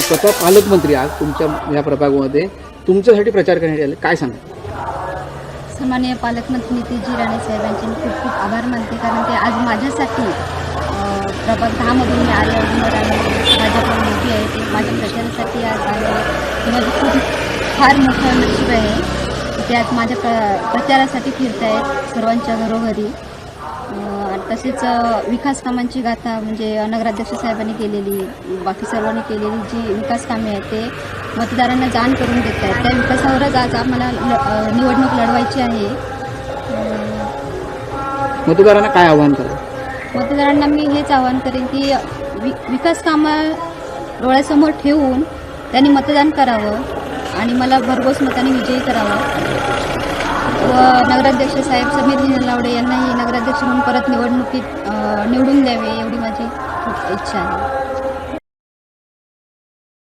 स्वतः पालकमंत्री आज तुमच्या या प्रभागामध्ये तुमच्यासाठी प्रचार करण्यात आले, काय सांगा? सन्माननीय पालकमंत्री नितीनजी राणे साहेबांचे मी खूप खूप आभार मानते, कारण ते आज माझ्यासाठी प्रभाग 10मधून मी आले आणि भाजपा मोठी आहे ते माझ्या प्रचारासाठी आज आले. ते माझं खूप फार मोठं नशीब आहे. ते आज माझ्या प्रचारासाठी फिरत आहेत सर्वांच्या घरोघरी. तसेच विकास कामांची गाथा म्हणजे नगराध्यक्ष साहेबांनी केलेली, बाकी सर्वांनी केलेली जी विकास कामे आहेत ते मतदारांना जाण करून देत आहेत. त्या विकासावरच आज आम्हाला निवडणूक लढवायची आहे. मतदारांना काय आव्हान करा? मतदारांना मी हेच आवाहन करेन की विकास कामं डोळ्यासमोर ठेवून त्यांनी मतदान करावं आणि मला भरघोस मताने विजयी करावं व नगराध्यक्ष साहेब समीर नलावडे यांनाही नगराध्यक्ष म्हणून परत निवडणुकीत निवडून द्यावे एवढी माझी खूप इच्छा आहे.